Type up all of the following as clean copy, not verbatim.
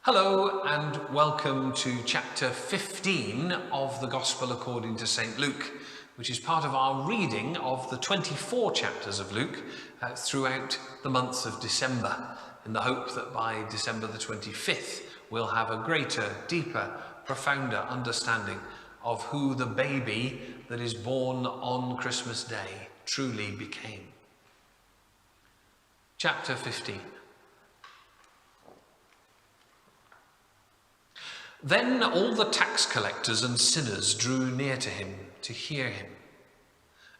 Hello and welcome to chapter 15 of the Gospel according to St. Luke, which is part of our reading of the 24 chapters of Luke throughout the month of December, in the hope that by December the 25th we'll have a greater, deeper, profounder understanding of who the baby that is born on Christmas Day truly became. Chapter 15. Then all the tax collectors and sinners drew near to him to hear him.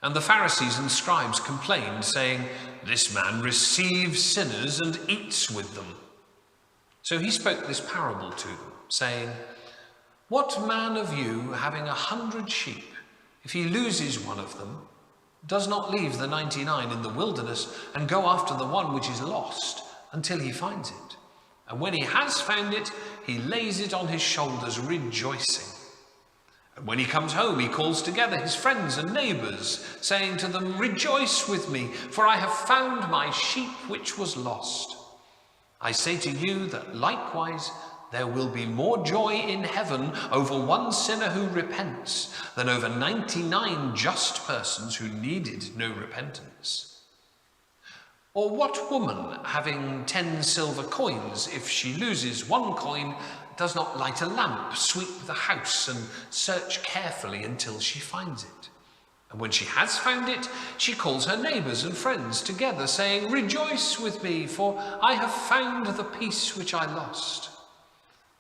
And the Pharisees and scribes complained, saying, "This man receives sinners and eats with them." So he spoke this parable to them, saying, "What man of you, having 100 sheep, if he loses one of them, does not leave the 99 in the wilderness and go after the one which is lost until he finds it? And when he has found it, he lays it on his shoulders, rejoicing. And when he comes home, he calls together his friends and neighbors, saying to them, 'Rejoice with me, for I have found my sheep which was lost.' I say to you that likewise there will be more joy in heaven over one sinner who repents than over 99 just persons who needed no repentance. Or what woman, having 10 silver coins, if she loses one coin, does not light a lamp, sweep the house, and search carefully until she finds it? And when she has found it, she calls her neighbors and friends together, saying, 'Rejoice with me, for I have found the piece which I lost.'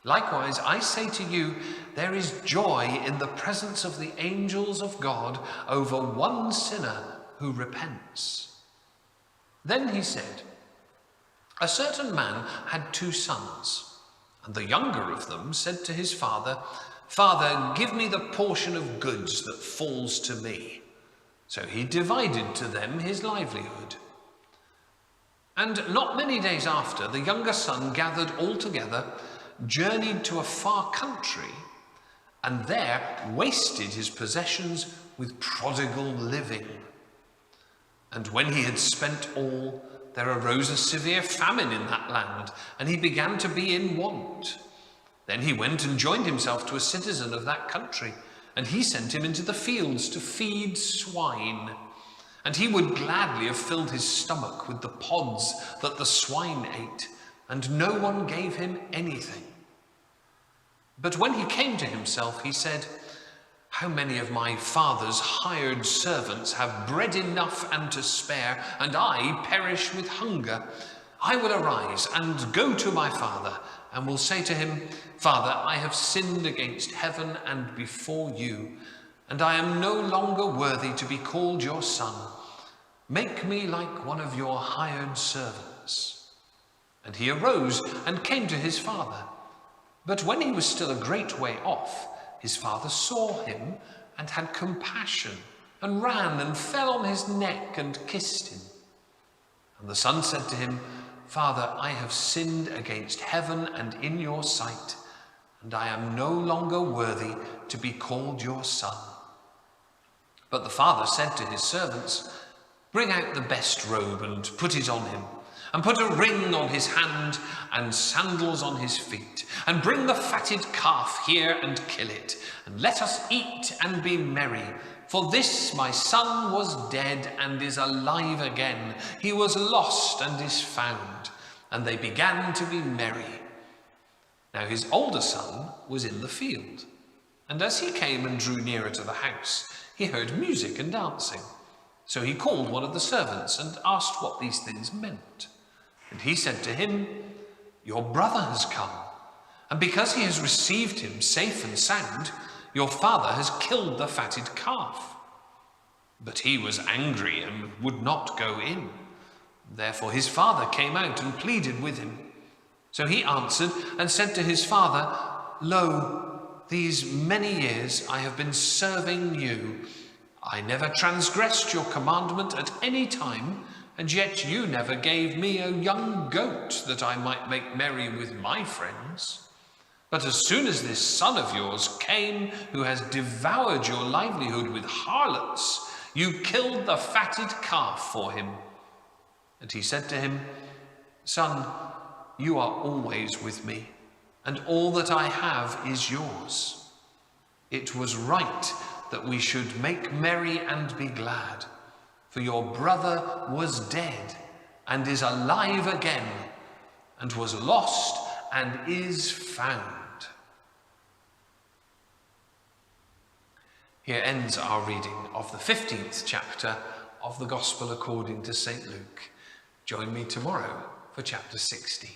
Likewise, I say to you, there is joy in the presence of the angels of God over one sinner who repents." Then he said, "A certain man had 2 sons, and the younger of them said to his father, 'Father, give me the portion of goods that falls to me.' So he divided to them his livelihood. And not many days after, the younger son gathered all together, journeyed to a far country, and there wasted his possessions with prodigal living. And when he had spent all, there arose a severe famine in that land, and he began to be in want. Then he went and joined himself to a citizen of that country, and he sent him into the fields to feed swine. And he would gladly have filled his stomach with the pods that the swine ate, and no one gave him anything. But when he came to himself, he said, 'How many of my father's hired servants have bread enough and to spare, and I perish with hunger? I will arise and go to my father, and will say to him, Father, I have sinned against heaven and before you, and I am no longer worthy to be called your son. Make me like one of your hired servants.' And he arose and came to his father. But when he was still a great way off, his father saw him and had compassion, and ran and fell on his neck and kissed him. And the son said to him, 'Father, I have sinned against heaven and in your sight, and I am no longer worthy to be called your son.' But the father said to his servants, 'Bring out the best robe and put it on him, and put a ring on his hand and sandals on his feet, and bring the fatted calf here and kill it, and let us eat and be merry. For this my son was dead and is alive again. He was lost and is found.' And they began to be merry. Now his older son was in the field, and as he came and drew nearer to the house, he heard music and dancing. So he called one of the servants and asked what these things meant. And he said to him, 'Your brother has come, and because he has received him safe and sound, your father has killed the fatted calf.' But he was angry and would not go in. Therefore his father came out and pleaded with him. So he answered and said to his father, 'Lo, these many years I have been serving you. I never transgressed your commandment at any time, and yet you never gave me a young goat that I might make merry with my friends. But as soon as this son of yours came, who has devoured your livelihood with harlots, you killed the fatted calf for him.' And he said to him, 'Son, you are always with me, and all that I have is yours. It was right that we should make merry and be glad, for your brother was dead and is alive again, and was lost and is found." Here ends our reading of the 15th chapter of the Gospel according to St. Luke. Join me tomorrow for chapter 16.